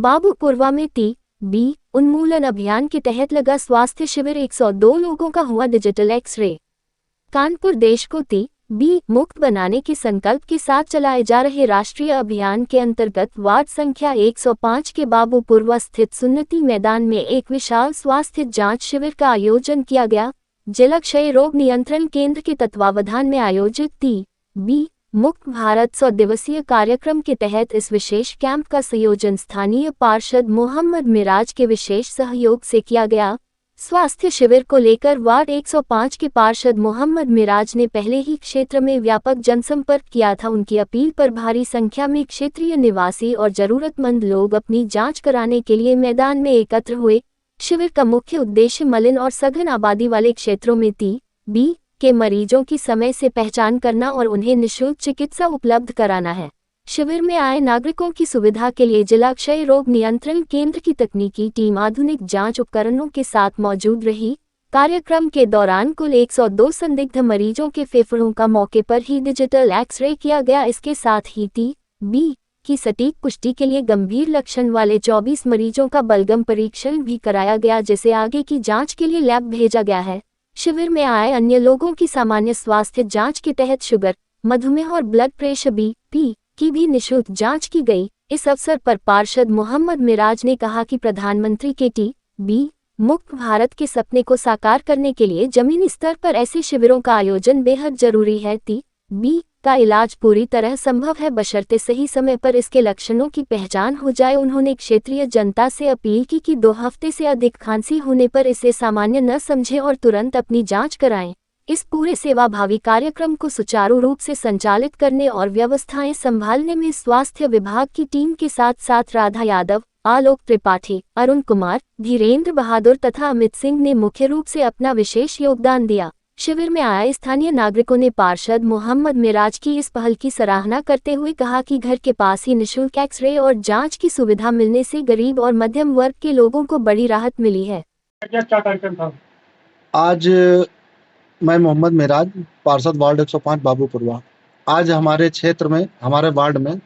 बाबूपुरवा में टी.बी. उन्मूलन अभियान के तहत लगा स्वास्थ्य शिविर। 102 लोगों का हुआ डिजिटल एक्स-रे। कानपुर देश को टी.बी. मुक्त बनाने के संकल्प के साथ चलाए जा रहे राष्ट्रीय अभियान के अंतर्गत वार्ड संख्या 105 के बाबूपुरवा स्थित सुन्नति मैदान में एक विशाल स्वास्थ्य जांच शिविर का आयोजन किया गया। जिला क्षय रोग नियंत्रण केंद्र के तत्वावधान में आयोजित टी.बी. मुक्त भारत 100 दिवसीय कार्यक्रम के तहत इस विशेष कैंप का संयोजन स्थानीय पार्षद मोहम्मद मिराज के विशेष सहयोग से किया गया। स्वास्थ्य शिविर को लेकर वार्ड 105 के पार्षद मोहम्मद मिराज ने पहले ही क्षेत्र में व्यापक जनसंपर्क किया था। उनकी अपील पर भारी संख्या में क्षेत्रीय निवासी और जरूरतमंद लोग अपनी जांच कराने के लिए मैदान में एकत्र हुए। शिविर का मुख्य उद्देश्य मलिन और सघन आबादी वाले क्षेत्रों में टी.बी. के मरीजों की समय से पहचान करना और उन्हें निःशुल्क चिकित्सा उपलब्ध कराना है। शिविर में आए नागरिकों की सुविधा के लिए जिला क्षय रोग नियंत्रण केंद्र की तकनीकी टीम आधुनिक जांच उपकरणों के साथ मौजूद रही। कार्यक्रम के दौरान कुल 102 संदिग्ध मरीजों के फेफड़ों का मौके पर ही डिजिटल एक्स-रे किया गया। इसके साथ ही टी.बी. की सटीक पुष्टि के लिए गंभीर लक्षण वाले 24 मरीजों का बलगम परीक्षण भी कराया गया, जिसे आगे की जांच के लिए लैब भेजा गया है। शिविर में आए अन्य लोगों की सामान्य स्वास्थ्य जांच के तहत शुगर, मधुमेह और ब्लड प्रेशर (बीपी) की भी निःशुल्क जांच की गई। इस अवसर पर पार्षद मोहम्मद मिराज ने कहा कि प्रधानमंत्री के टी.बी. मुक्त भारत के सपने को साकार करने के लिए जमीनी स्तर पर ऐसे शिविरों का आयोजन बेहद जरूरी है। टी.बी. का इलाज पूरी तरह संभव है, बशर्ते सही समय पर इसके लक्षणों की पहचान हो जाए। उन्होंने क्षेत्रीय जनता से अपील की कि 2 हफ्ते से अधिक खांसी होने पर इसे सामान्य न समझें और तुरंत अपनी जांच कराएं। इस पूरे सेवाभावी कार्यक्रम को सुचारू रूप से संचालित करने और व्यवस्थाएं संभालने में स्वास्थ्य विभाग की टीम के साथ साथ राधा यादव, आलोक त्रिपाठी, अरुण कुमार, धीरेन्द्र बहादुर तथा अमित सिंह ने मुख्य रूप से अपना विशेष योगदान दिया। शिविर में आए स्थानीय नागरिकों ने पार्षद मोहम्मद मिराज की इस पहल की सराहना करते हुए कहा कि घर के पास ही निःशुल्क एक्स-रे और जांच की सुविधा मिलने से गरीब और मध्यम वर्ग के लोगों को बड़ी राहत मिली है। क्या कार्यक्रम था? आज मैं मोहम्मद मिराज, पार्षद वार्ड 105 बाबूपुरवा। आज हमारे क्षेत्र में, हमारे वार्ड में,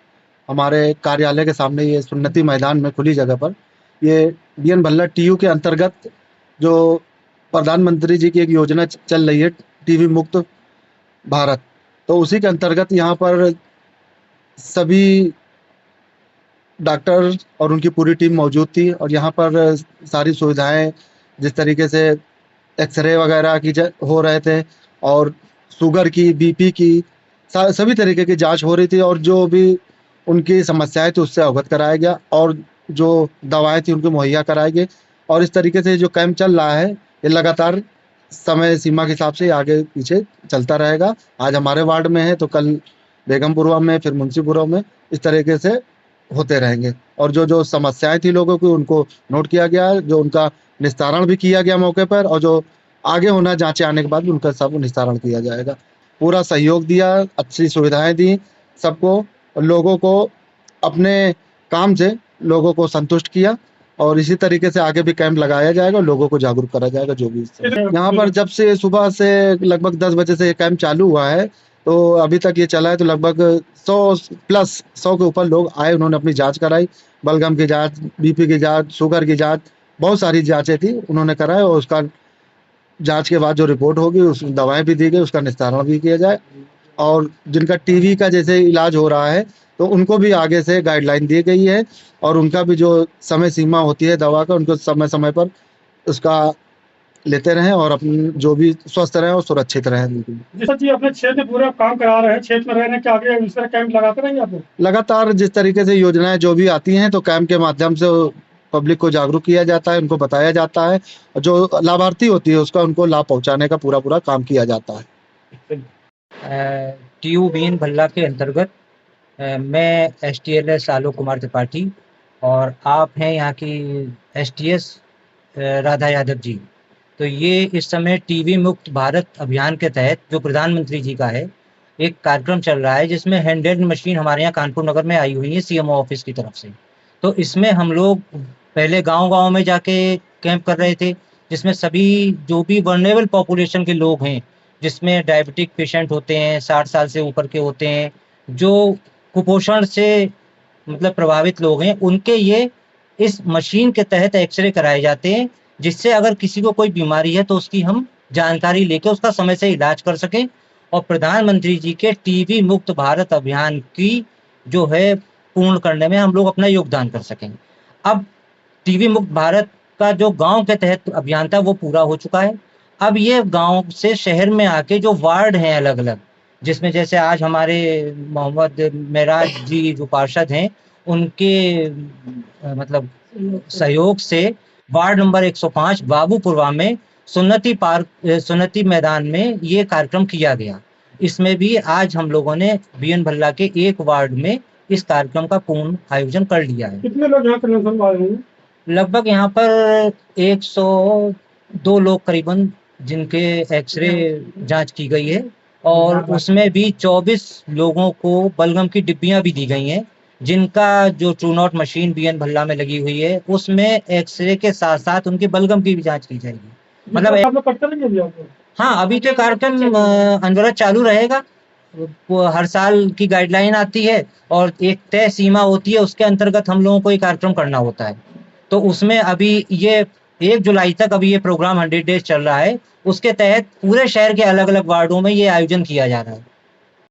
हमारे कार्यालय के सामने ये सुन्नति मैदान में खुली जगह पर ये बी.एन. भल्ला टीयू के अंतर्गत जो प्रधानमंत्री जी की एक योजना चल रही है टीबी मुक्त भारत, तो उसी के अंतर्गत यहाँ पर सभी डॉक्टर और उनकी पूरी टीम मौजूद थी और यहाँ पर सारी सुविधाएं जिस तरीके से एक्सरे वगैरह की हो रहे थे और शुगर की, बीपी की, सभी तरीके की जांच हो रही थी और जो भी उनकी समस्याएं थी उससे अवगत कराया गया और जो दवाएं थी उनको मुहैया कराई गई। और इस तरीके से जो कैंप चल रहा है ये लगातार समय सीमा के हिसाब से आगे पीछे चलता रहेगा। आज हमारे वार्ड में है तो कल बेगमपुरवा में, फिर मुंशीपुरवा में, इस तरीके से होते रहेंगे। और जो जो समस्याएं थी लोगों की उनको नोट किया गया, जो उनका निस्तारण भी किया गया मौके पर और जो आगे होना जांचे आने के बाद भी उनका सब निस्तारण किया जाएगा। पूरा सहयोग दिया, अच्छी सुविधाएं दी सबको, लोगों को अपने काम से लोगों को संतुष्ट किया और इसी तरीके से आगे भी कैंप लगाया जाएगा, लोगों को जागरूक करा जाएगा। जो भी यहाँ पर जब से सुबह से लगभग 10 बजे से ये कैंप चालू हुआ है तो अभी तक ये चला है तो लगभग 100 के ऊपर लोग आए, उन्होंने अपनी जांच कराई, बलगम की जांच, बीपी की जांच, शुगर की जांच, बहुत सारी जांचें थी उन्होंने कराई और उसका जांच के बाद जो रिपोर्ट होगी उस दवाएं भी दी गई, उसका निस्तारण भी किया जाए। और जिनका टीबी का जैसे इलाज हो रहा है तो उनको भी आगे से गाइडलाइन दी गई है और उनका भी जो समय सीमा होती है दवा का, उनको समय समय पर उसका लेते रहें और अपनी जो भी स्वस्थ रहें और सुरक्षित रहें। जैसा जी अपने क्षेत्र में पूरा काम करा रहे हैं, क्षेत्र में रहने के आगे इस तरह कैंप लगाते रहेंगे आप? लगातार जिस तरीके से योजनाएं जो भी आती हैं तो कैंप के माध्यम से पब्लिक को जागरूक किया जाता है, उनको बताया जाता है और जो लाभार्थी होती है उसका उनको लाभ पहुंचाने का पूरा काम किया जाता है। TU BN. भल्ला के अंतर्गत मैं STLS आलोक कुमार त्रिपाठी और आप हैं यहाँ की STS राधा यादव जी। तो ये इस समय टीबी मुक्त भारत अभियान के तहत जो प्रधानमंत्री जी का है एक कार्यक्रम चल रहा है जिसमें हैंडहेल्ड मशीन हमारे यहाँ कानपुर नगर में आई हुई है CMO ऑफिस की तरफ से। तो इसमें हम लोग पहले गांव-गांव में जाके कैंप कर रहे थे, जिसमें सभी जो भी वल्नरेबल पॉपुलेशन के लोग हैं, जिसमें डायबिटिक पेशेंट होते हैं, 60 साल से ऊपर के होते हैं, जो कुपोषण से मतलब प्रभावित लोग हैं, उनके ये इस मशीन के तहत एक्सरे कराए जाते हैं, जिससे अगर किसी को कोई बीमारी है तो उसकी हम जानकारी लेके उसका समय से इलाज कर सकें और प्रधानमंत्री जी के टीबी मुक्त भारत अभियान की जो है पूर्ण करने में हम लोग अपना योगदान कर सकें। अब टीबी मुक्त भारत का जो गांव के तहत अभियान था वो पूरा हो चुका है। अब ये गांव से शहर में आके जो वार्ड हैं अलग अलग, जिसमें जैसे आज हमारे मोहम्मद मेराज जी जो पार्षद हैं उनके मतलब सहयोग से वार्ड नंबर 105 बाबूपुरवा में सुन्नति मैदान में ये कार्यक्रम किया गया। इसमें भी आज हम लोगों ने बीएन भल्ला के एक वार्ड में इस कार्यक्रम का पूर्ण आयोजन कर लिया है। कितने लोग यहाँ पर नजर आ रहे हैं? लगभग यहाँ पर 102 लोग करीबन जिनके एक्सरे जांच की गई है और उसमें भी 24 लोगों को बलगम की डिब्बियां भी दी गई हैं, जिनका जो ट्रू नॉट मशीन बीएन भल्ला में लगी हुई है उसमें एक्सरे के साथ साथ उनकी बलगम की भी जांच की जाएगी। मतलब आप लोग करते रहेंगे अभी आपको? हाँ, अभी तो कार्यक्रम अनवरत चालू रहेगा। वो हर साल की गाइडलाइन आती है और एक तय सीमा होती है, उसके अंतर्गत हम लोगों को ये कार्यक्रम करना होता है। तो उसमें अभी ये 1 जुलाई तक अभी ये प्रोग्राम 100 डेज चल रहा है। उसके तहत पूरे शहर के अलग अलग वार्डों में ये आयोजन किया जा रहा है।